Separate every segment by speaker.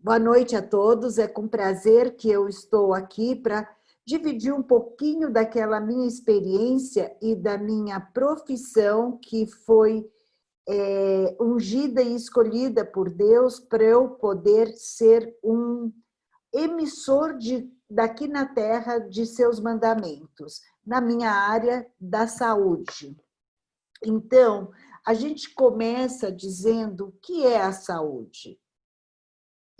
Speaker 1: Boa noite a todos. É com prazer que eu estou aqui para dividir um pouquinho daquela minha experiência e da minha profissão que foi ungida e escolhida por Deus para eu poder ser um emissor daqui na Terra de seus mandamentos, na minha área da saúde. Então, a gente começa dizendo o que é a saúde.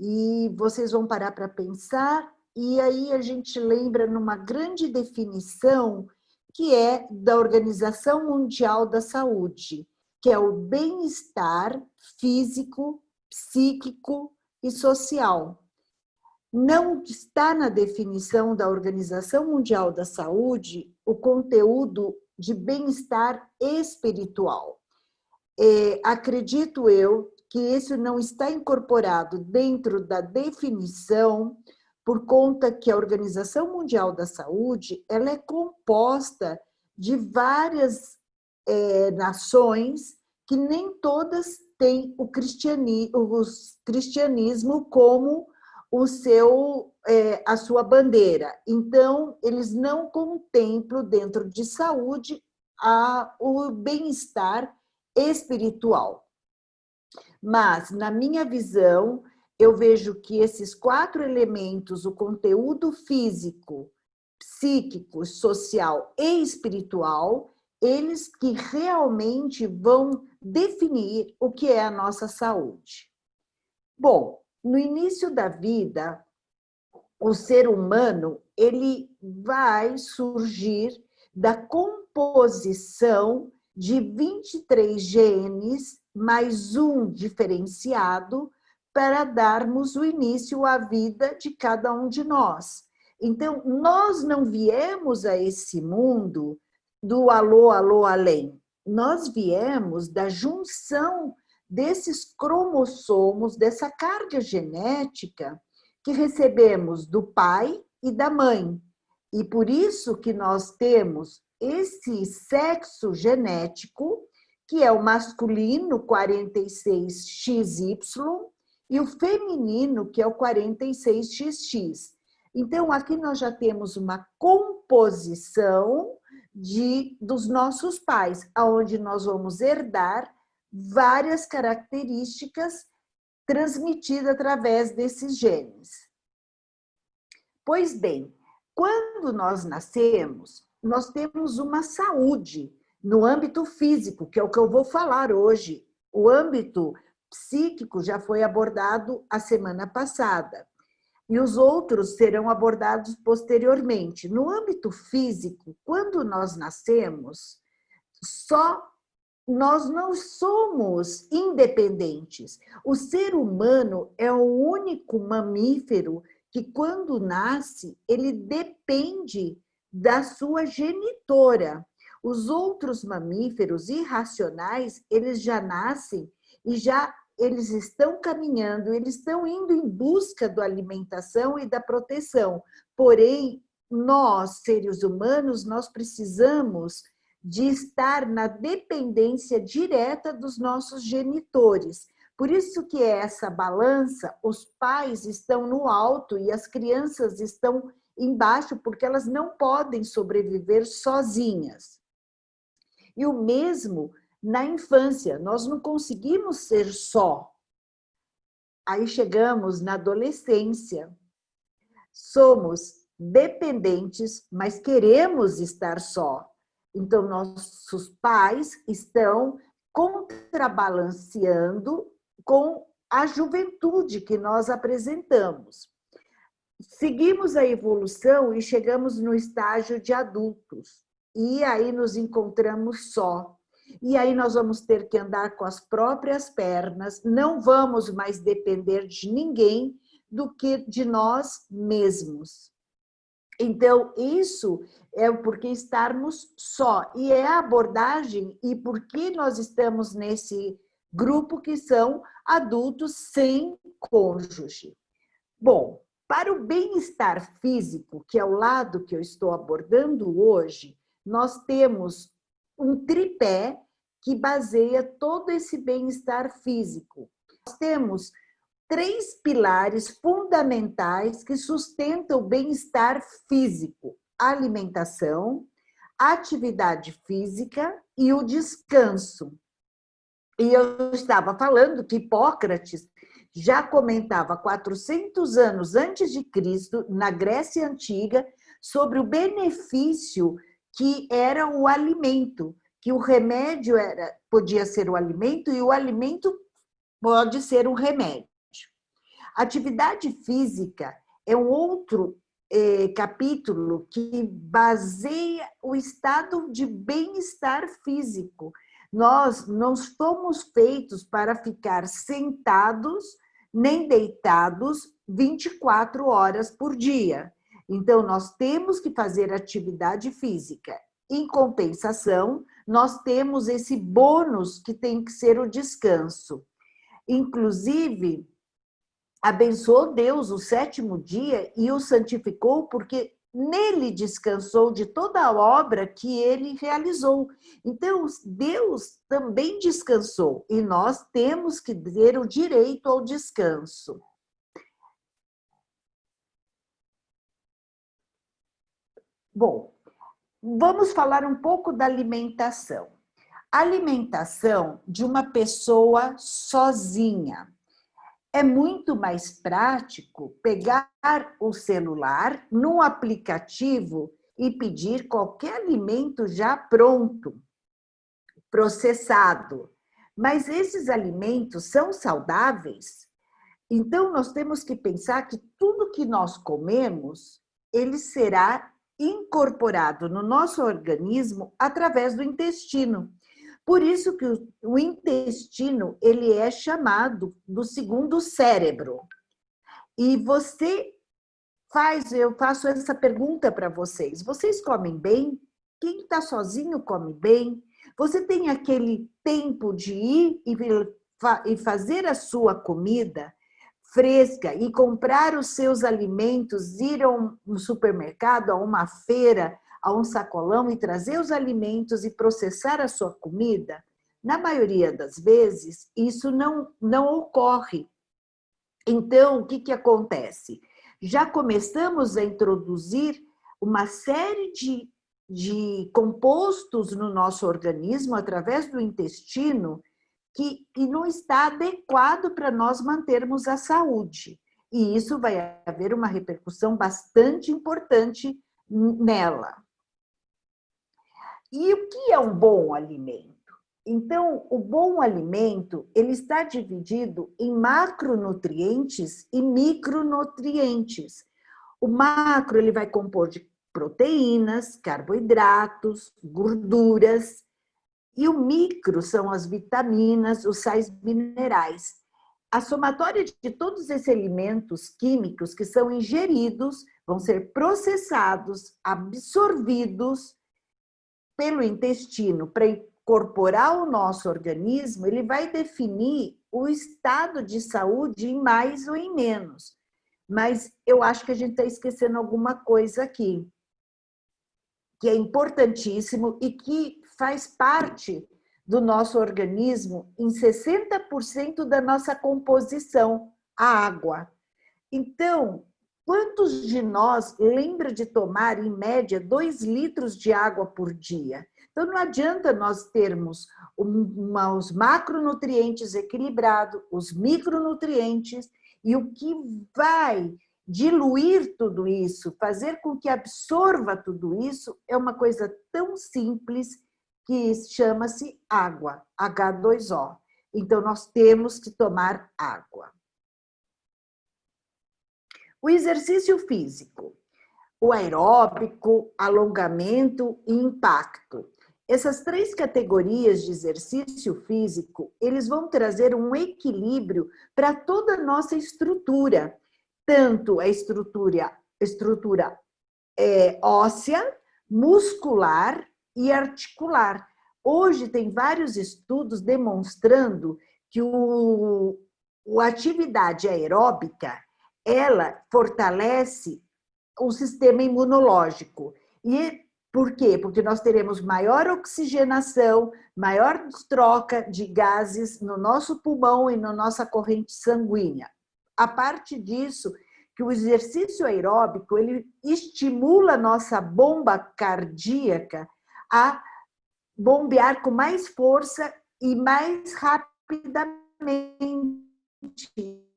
Speaker 1: E vocês vão parar para pensar, e aí a gente lembra numa grande definição que é da Organização Mundial da Saúde, que é o bem-estar físico, psíquico e social. Não está na definição da Organização Mundial da Saúde o conteúdo de bem-estar espiritual. Acredito eu que isso não está incorporado dentro da definição, por conta que a Organização Mundial da Saúde ela é composta de várias nações que nem todas têm o cristianismo como a sua bandeira. Então, eles não contemplam dentro de saúde o bem-estar espiritual. Mas, na minha visão, eu vejo que esses 4 elementos, o conteúdo físico, psíquico, social e espiritual, eles que realmente vão definir o que é a nossa saúde. Bom, no início da vida, o ser humano ele vai surgir da composição de 23 genes, mais um diferenciado, para darmos o início à vida de cada um de nós. Então, nós não viemos a esse mundo do alô, alô, além. Nós viemos da junção desses cromossomos, dessa carga genética que recebemos do pai e da mãe. E por isso que nós temos esse sexo genético, que é o masculino 46XY e o feminino, que é o 46XX. Então, aqui nós já temos uma composição dos nossos pais, onde nós vamos herdar várias características transmitidas através desses genes. Pois bem, quando nós nascemos, nós temos uma saúde no âmbito físico, que é o que eu vou falar hoje. O âmbito psíquico já foi abordado a semana passada, e os outros serão abordados posteriormente. No âmbito físico, quando nós nascemos, nós não somos independentes. O ser humano é o único mamífero que, quando nasce, ele depende da sua genitora. Os outros mamíferos irracionais, eles já nascem e eles estão caminhando, eles estão indo em busca da alimentação e da proteção. Porém, nós, seres humanos, nós precisamos de estar na dependência direta dos nossos genitores. Por isso que é essa balança, os pais estão no alto e as crianças estão embaixo, porque elas não podem sobreviver sozinhas. E o mesmo na infância, nós não conseguimos ser só. Aí chegamos na adolescência, somos dependentes, mas queremos estar só. Então, nossos pais estão contrabalanceando com a juventude que nós apresentamos. Seguimos a evolução e chegamos no estágio de adultos. E aí nos encontramos só. E aí nós vamos ter que andar com as próprias pernas, não vamos mais depender de ninguém do que de nós mesmos. Então, isso é porque estarmos só. E é a abordagem e por que nós estamos nesse grupo que são adultos sem cônjuge. Bom, para o bem-estar físico, que é o lado que eu estou abordando hoje, nós temos um tripé que baseia todo esse bem-estar físico. Nós temos 3 pilares fundamentais que sustentam o bem-estar físico: a alimentação, a atividade física e o descanso. E eu estava falando que Hipócrates já comentava 400 anos antes de Cristo, na Grécia Antiga, sobre o benefício que era o alimento, que o remédio podia ser o alimento e o alimento pode ser o remédio. Atividade física é um outro capítulo que baseia o estado de bem-estar físico. Nós não fomos feitos para ficar sentados nem deitados 24 horas por dia. Então, nós temos que fazer atividade física. Em compensação, nós temos esse bônus que tem que ser o descanso. Inclusive, abençoou Deus o 7º dia e o santificou, porque nele descansou de toda a obra que ele realizou. Então, Deus também descansou e nós temos que ter o direito ao descanso. Bom, vamos falar um pouco da alimentação. Alimentação de uma pessoa sozinha. É muito mais prático pegar o celular num aplicativo e pedir qualquer alimento já pronto, processado. Mas esses alimentos são saudáveis? Então, nós temos que pensar que tudo que nós comemos, ele será incorporado no nosso organismo através do intestino. Por isso que o intestino, ele é chamado do segundo cérebro. E eu faço essa pergunta para vocês. Vocês comem bem? Quem está sozinho come bem? Você tem aquele tempo de ir e fazer a sua comida fresca e comprar os seus alimentos, ir a um supermercado, a uma feira, a um sacolão e trazer os alimentos e processar a sua comida? Na maioria das vezes, isso não ocorre. Então, o que acontece? Já começamos a introduzir uma série de compostos no nosso organismo, através do intestino, que não está adequado para nós mantermos a saúde. E isso vai haver uma repercussão bastante importante nela. E o que é um bom alimento? Então, o bom alimento, ele está dividido em macronutrientes e micronutrientes. O macro, ele vai compor de proteínas, carboidratos, gorduras, e o micro são as vitaminas, os sais minerais. A somatória de todos esses elementos químicos que são ingeridos vão ser processados, absorvidos pelo intestino para incorporar ao nosso organismo. Ele vai definir o estado de saúde em mais ou em menos. Mas eu acho que a gente está esquecendo alguma coisa aqui, que é importantíssimo e que faz parte do nosso organismo em 60% da nossa composição, a água. Então, quantos de nós lembra de tomar, em média, 2 litros de água por dia? Então, não adianta nós termos os macronutrientes equilibrados, os micronutrientes, e o que vai diluir tudo isso, fazer com que absorva tudo isso, é uma coisa tão simples que chama-se água, H2O. Então, nós temos que tomar água. O exercício físico, o aeróbico, alongamento e impacto. Essas 3 categorias de exercício físico, eles vão trazer um equilíbrio para toda a nossa estrutura, tanto a estrutura óssea, muscular e articular. Hoje tem vários estudos demonstrando que a atividade aeróbica, ela fortalece o sistema imunológico. E por quê? Porque nós teremos maior oxigenação, maior troca de gases no nosso pulmão e na nossa corrente sanguínea. a parte disso, que o exercício aeróbico, ele estimula a nossa bomba cardíaca a bombear com mais força e mais rapidamente.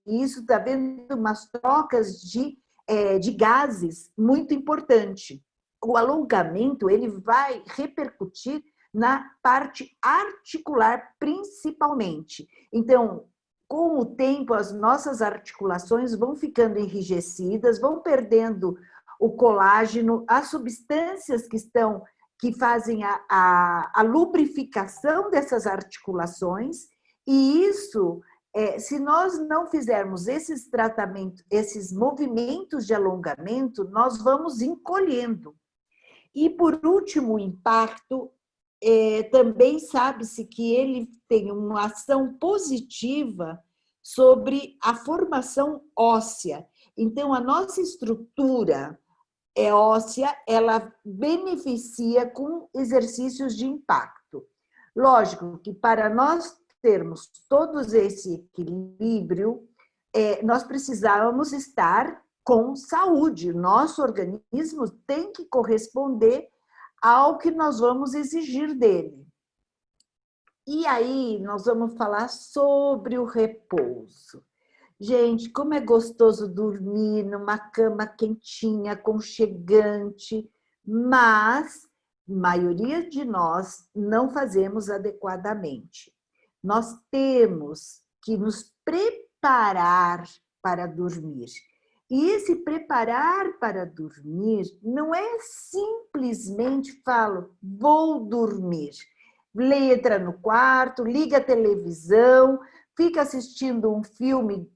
Speaker 1: Isso está vendo umas trocas de gases muito importante. O alongamento ele vai repercutir na parte articular, principalmente. Então, com o tempo, as nossas articulações vão ficando enrijecidas, vão perdendo o colágeno, as substâncias que fazem a lubrificação dessas articulações, e isso, se nós não fizermos esses tratamentos, esses movimentos de alongamento, nós vamos encolhendo. E, por último, o impacto, também sabe-se que ele tem uma ação positiva sobre a formação óssea. Então, a nossa estrutura óssea, ela beneficia com exercícios de impacto. Lógico que para nós termos todo esse equilíbrio, nós precisamos estar com saúde. Nosso organismo tem que corresponder ao que nós vamos exigir dele. E aí, nós vamos falar sobre o repouso. Gente, como é gostoso dormir numa cama quentinha, aconchegante, mas a maioria de nós não fazemos adequadamente. Nós temos que nos preparar para dormir. E esse preparar para dormir não é simplesmente vou dormir. Entra no quarto, liga a televisão, fica assistindo um filme,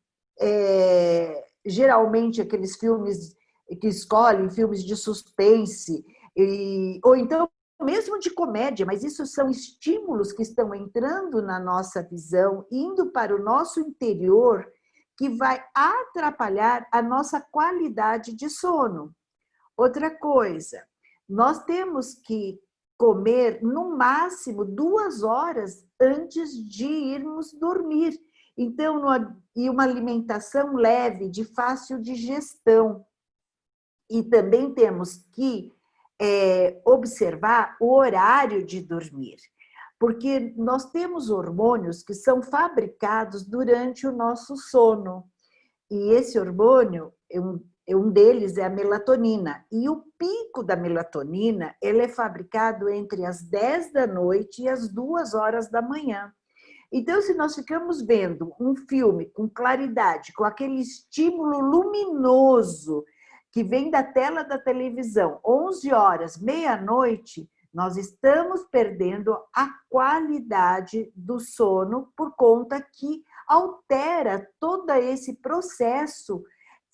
Speaker 1: geralmente aqueles filmes que escolhem, filmes de suspense, ou então mesmo de comédia, mas isso são estímulos que estão entrando na nossa visão, indo para o nosso interior, que vai atrapalhar a nossa qualidade de sono. Outra coisa, nós temos que comer no máximo 2 horas antes de irmos dormir. Então, e uma alimentação leve, de fácil digestão. E também temos que observar o horário de dormir, porque nós temos hormônios que são fabricados durante o nosso sono. E esse hormônio, um deles é a melatonina. E o pico da melatonina, ele é fabricado entre as 10 da noite e as 2 horas da manhã. Então, se nós ficamos vendo um filme com claridade, com aquele estímulo luminoso que vem da tela da televisão, 11 horas, meia-noite, nós estamos perdendo a qualidade do sono por conta que altera todo esse processo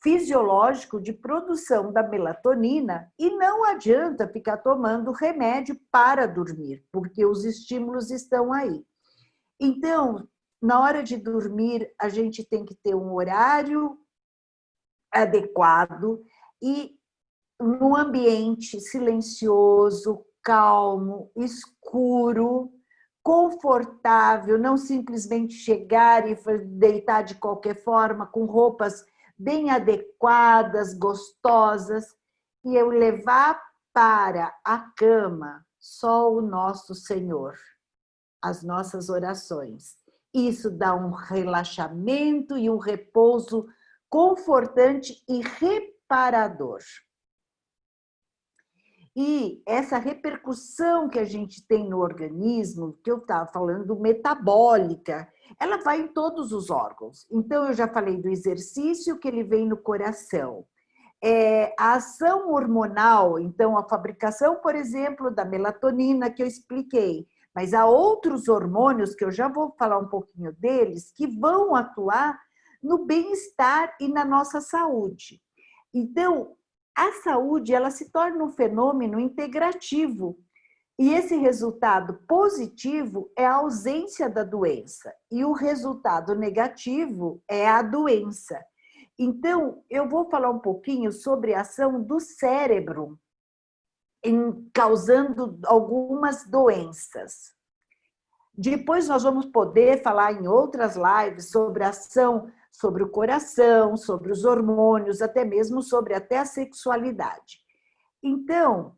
Speaker 1: fisiológico de produção da melatonina e não adianta ficar tomando remédio para dormir, porque os estímulos estão aí. Então, na hora de dormir, a gente tem que ter um horário adequado e num ambiente silencioso, calmo, escuro, confortável, não simplesmente chegar e deitar de qualquer forma, com roupas bem adequadas, gostosas, e eu levar para a cama só o nosso Senhor, as nossas orações. Isso dá um relaxamento e um repouso confortante e reparador. E essa repercussão que a gente tem no organismo, que eu estava falando, metabólica, ela vai em todos os órgãos. Então, eu já falei do exercício, que ele vem no coração. A ação hormonal, então, a fabricação, por exemplo, da melatonina, que eu expliquei. Mas há outros hormônios, que eu já vou falar um pouquinho deles, que vão atuar no bem-estar e na nossa saúde. Então, a saúde, ela se torna um fenômeno integrativo. E esse resultado positivo é a ausência da doença. E o resultado negativo é a doença. Então, eu vou falar um pouquinho sobre a ação do cérebro causando algumas doenças. Depois nós vamos poder falar em outras lives sobre a ação sobre o coração, sobre os hormônios, até mesmo sobre até a sexualidade. Então,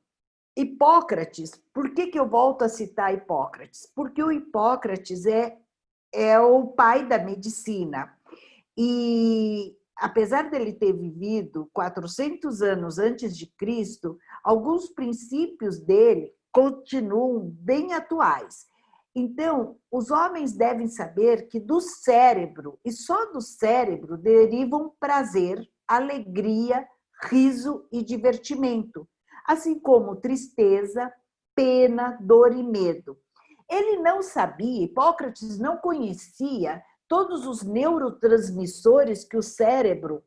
Speaker 1: Hipócrates, por que eu volto a citar Hipócrates? Porque o Hipócrates é o pai da medicina. E, apesar dele ter vivido 400 anos antes de Cristo, alguns princípios dele continuam bem atuais. Então, os homens devem saber que do cérebro, e só do cérebro, derivam prazer, alegria, riso e divertimento, assim como tristeza, pena, dor e medo. Ele não sabia, Hipócrates não conhecia todos os neurotransmissores que o cérebro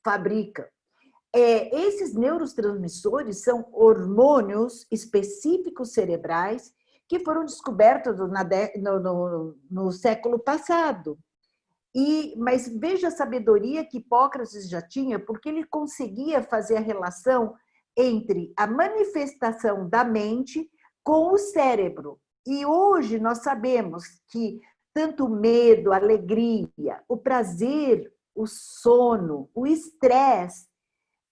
Speaker 1: fabrica. Esses neurotransmissores são hormônios específicos cerebrais que foram descobertos no século passado. Mas veja a sabedoria que Hipócrates já tinha, porque ele conseguia fazer a relação entre a manifestação da mente com o cérebro. E hoje nós sabemos que tanto o medo, a alegria, o prazer, o sono, o estresse,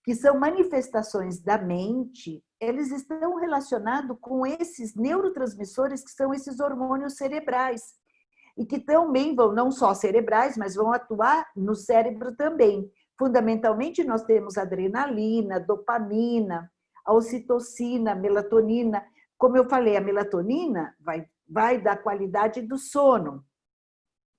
Speaker 1: que são manifestações da mente, eles estão relacionados com esses neurotransmissores, que são esses hormônios cerebrais, e que também vão, não só cerebrais, mas vão atuar no cérebro também. Fundamentalmente, nós temos adrenalina, dopamina, a ocitocina, a melatonina. Como eu falei, a melatonina vai dar qualidade do sono.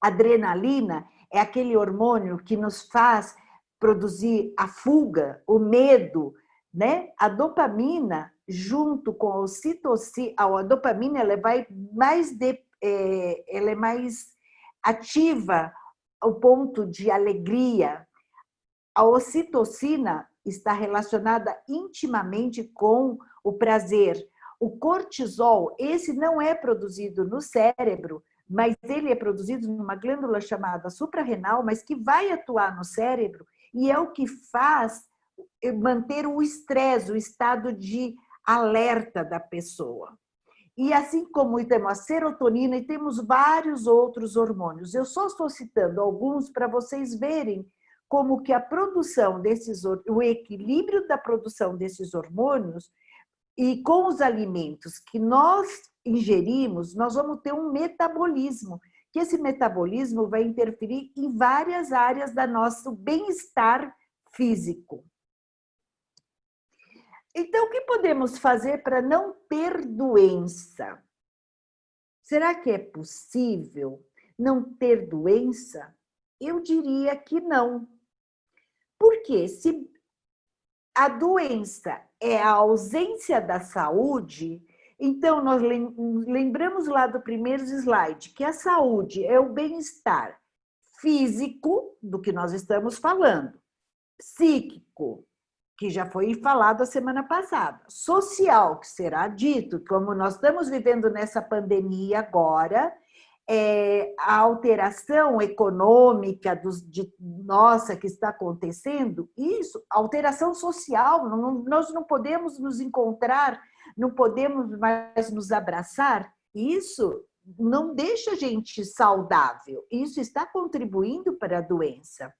Speaker 1: A adrenalina é aquele hormônio que nos faz produzir a fuga, o medo, né? A dopamina, junto com a ocitocina, a dopamina ela é mais ativa ao ponto de alegria. A ocitocina está relacionada intimamente com o prazer. O cortisol, esse não é produzido no cérebro, mas ele é produzido numa glândula chamada suprarrenal, mas que vai atuar no cérebro e é o que faz manter o estresse, o estado de alerta da pessoa. E assim como temos a serotonina e temos vários outros hormônios. Eu só estou citando alguns para vocês verem como que a produção o equilíbrio da produção desses hormônios e com os alimentos que nós ingerimos, nós vamos ter um metabolismo, que esse metabolismo vai interferir em várias áreas do nosso bem-estar físico. Então, o que podemos fazer para não ter doença? Será que é possível não ter doença? Eu diria que não. Porque se a doença é a ausência da saúde, então nós lembramos lá do primeiro slide que a saúde é o bem-estar físico, do que nós estamos falando, psíquico, que já foi falado a semana passada, social, que será dito, como nós estamos vivendo nessa pandemia agora, a alteração econômica nossa que está acontecendo, isso, alteração social, nós não podemos nos encontrar, não podemos mais nos abraçar, isso não deixa a gente saudável, isso está contribuindo para a doença.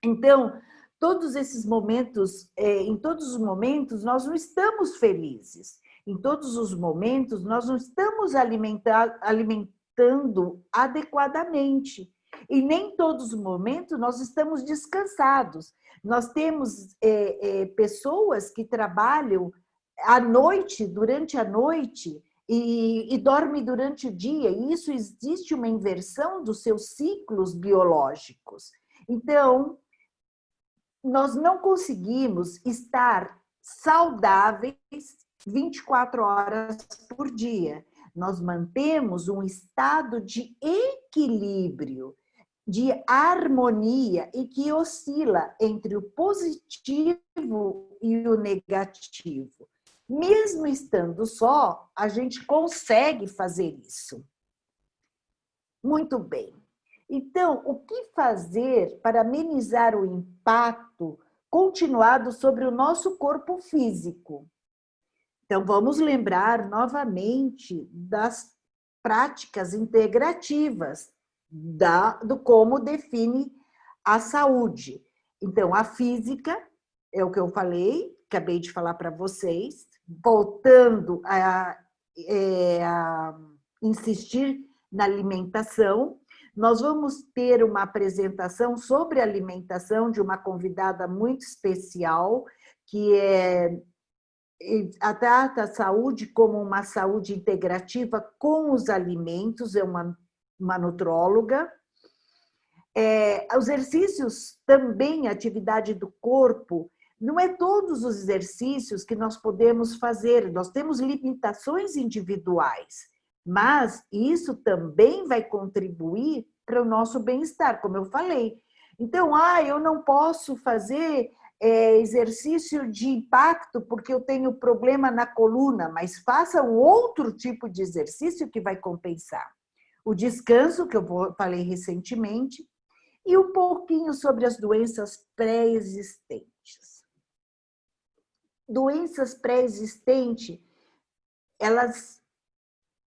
Speaker 1: Então, todos esses momentos, em todos os momentos, nós não estamos felizes. Em todos os momentos, nós não estamos alimentando adequadamente. E nem todos os momentos nós estamos descansados. Nós temos pessoas que trabalham à noite, durante a noite, e dormem durante o dia. E isso existe uma inversão dos seus ciclos biológicos. Então, nós não conseguimos estar saudáveis 24 horas por dia. Nós mantemos um estado de equilíbrio, de harmonia e que oscila entre o positivo e o negativo. Mesmo estando só, a gente consegue fazer isso. Muito bem. Então, o que fazer para amenizar o impacto continuado sobre o nosso corpo físico? Então, vamos lembrar novamente das práticas integrativas, do como define a saúde. Então, a física, é o que eu falei, acabei de falar para vocês, voltando a insistir na alimentação. Nós vamos ter uma apresentação sobre alimentação de uma convidada muito especial, que trata a saúde como uma saúde integrativa com os alimentos, é uma nutróloga. Os exercícios também, a atividade do corpo, não é todos os exercícios que nós podemos fazer, nós temos limitações individuais, mas isso também vai contribuir para o nosso bem-estar, como eu falei. Então, eu não posso fazer exercício de impacto porque eu tenho problema na coluna, mas faça um outro tipo de exercício que vai compensar. O descanso, que eu falei recentemente, e um pouquinho sobre as doenças pré-existentes. Doenças pré-existentes,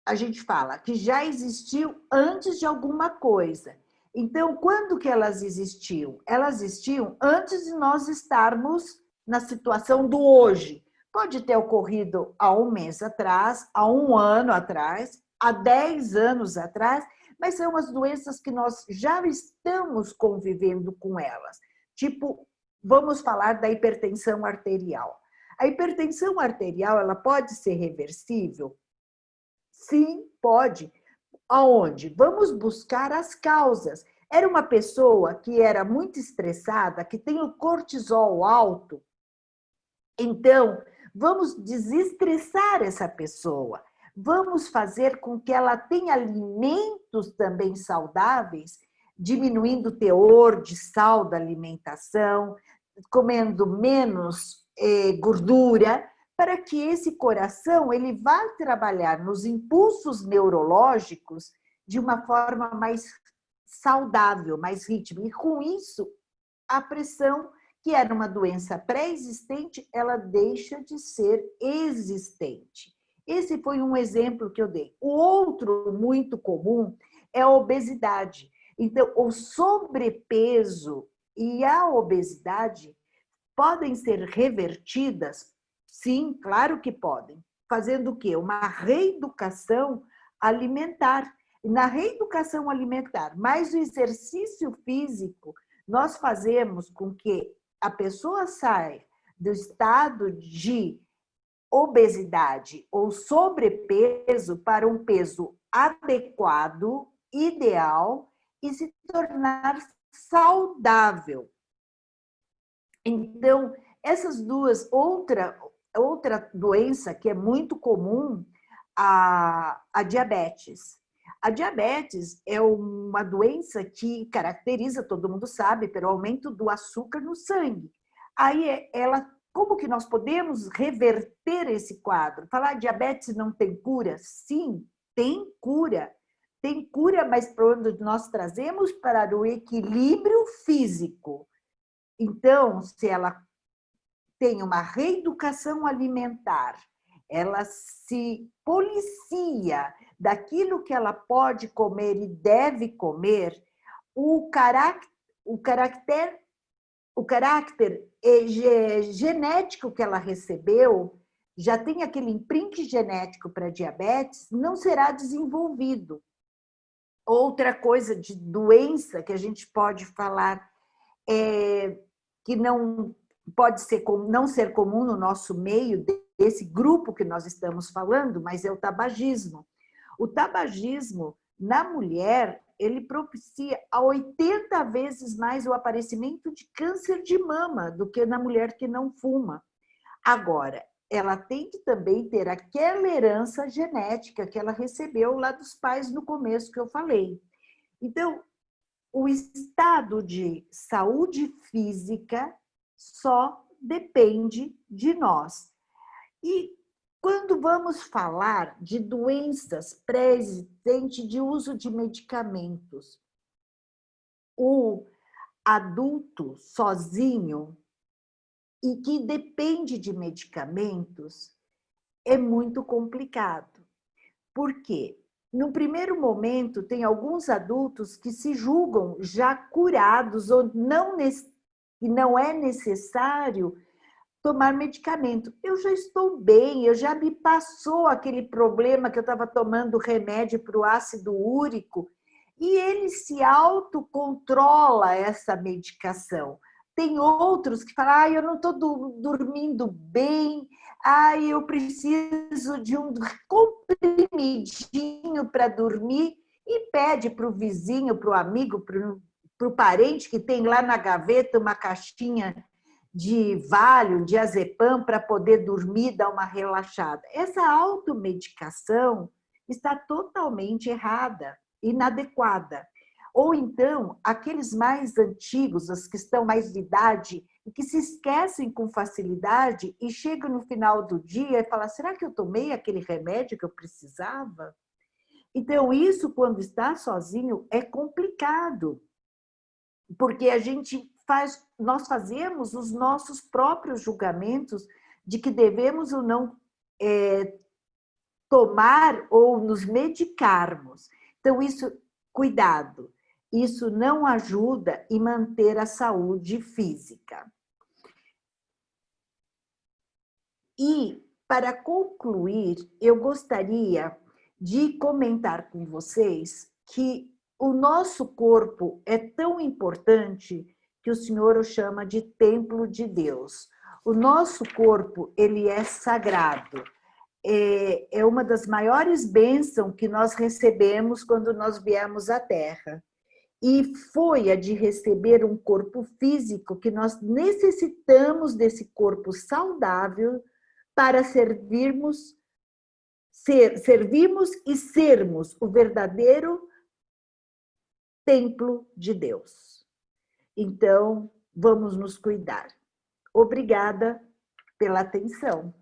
Speaker 1: a gente fala que já existiu antes de alguma coisa. Então, quando que elas existiam? Elas existiam antes de nós estarmos na situação do hoje. Pode ter ocorrido há um mês atrás, há um ano atrás, há 10 anos atrás, mas são as doenças que nós já estamos convivendo com elas. Tipo, vamos falar da hipertensão arterial. A hipertensão arterial, ela pode ser reversível? Sim, pode. Aonde? Vamos buscar as causas. Era uma pessoa que era muito estressada, que tem o cortisol alto. Então, vamos desestressar essa pessoa. Vamos fazer com que ela tenha alimentos também saudáveis, diminuindo o teor de sal da alimentação, comendo menos gordura, para que esse coração ele vá trabalhar nos impulsos neurológicos de uma forma mais saudável, mais ritmo. E com isso, a pressão, que era uma doença pré-existente, ela deixa de ser existente. Esse foi um exemplo que eu dei. O outro muito comum é a obesidade. Então, o sobrepeso e a obesidade podem ser revertidas? Sim, claro que podem. Fazendo o quê? Uma reeducação alimentar. E na reeducação alimentar, mais o exercício físico, nós fazemos com que a pessoa saia do estado de obesidade ou sobrepeso para um peso adequado, ideal, e se tornar saudável. Então, essas duas, outra doença que é muito comum, a diabetes. A diabetes é uma doença que caracteriza, todo mundo sabe, pelo aumento do açúcar no sangue. Aí, como que nós podemos reverter esse quadro? Falar diabetes não tem cura? Sim, tem cura. Tem cura, mas nós trazemos para o equilíbrio físico. Então, se ela tem uma reeducação alimentar, ela se policia daquilo que ela pode comer e deve comer, o caráter genético que ela recebeu, já tem aquele imprint genético para diabetes, não será desenvolvido. Outra coisa de doença que a gente pode falar que não pode não ser comum no nosso meio, desse grupo que nós estamos falando, mas é o tabagismo. O tabagismo, na mulher, ele propicia a 80 vezes mais o aparecimento de câncer de mama do que na mulher que não fuma. Agora, ela tem que também ter aquela herança genética que ela recebeu lá dos pais no começo que eu falei. Então, o estado de saúde física só depende de nós. E quando vamos falar de doenças pré-existentes de uso de medicamentos, o adulto sozinho e que depende de medicamentos é muito complicado. Por quê? no primeiro momento, tem alguns adultos que se julgam já curados ou não é necessário tomar medicamento. Eu já estou bem, eu já me passou aquele problema que eu estava tomando remédio para o ácido úrico, e ele se autocontrola essa medicação. Tem outros que falam, eu não estou dormindo bem, eu preciso de um comprimidinho para dormir, e pede para o vizinho, para o amigo, para o parente que tem lá na gaveta uma caixinha de Valium, de Azepam, para poder dormir, dar uma relaxada. Essa automedicação está totalmente errada, inadequada. Ou então, aqueles mais antigos, os que estão mais de idade, e que se esquecem com facilidade e chegam no final do dia e falam, será que eu tomei aquele remédio que eu precisava? Então, isso, quando está sozinho, é complicado, porque nós fazemos os nossos próprios julgamentos de que devemos ou não tomar ou nos medicarmos. Então, cuidado, isso não ajuda em manter a saúde física. E, para concluir, eu gostaria de comentar com vocês que o nosso corpo é tão importante que o Senhor o chama de templo de Deus. O nosso corpo, ele é sagrado. É uma das maiores bênçãos que nós recebemos quando nós viemos à Terra. E foi a de receber um corpo físico que nós necessitamos desse corpo saudável para servirmos e sermos o verdadeiro templo de Deus. Então, vamos nos cuidar. Obrigada pela atenção.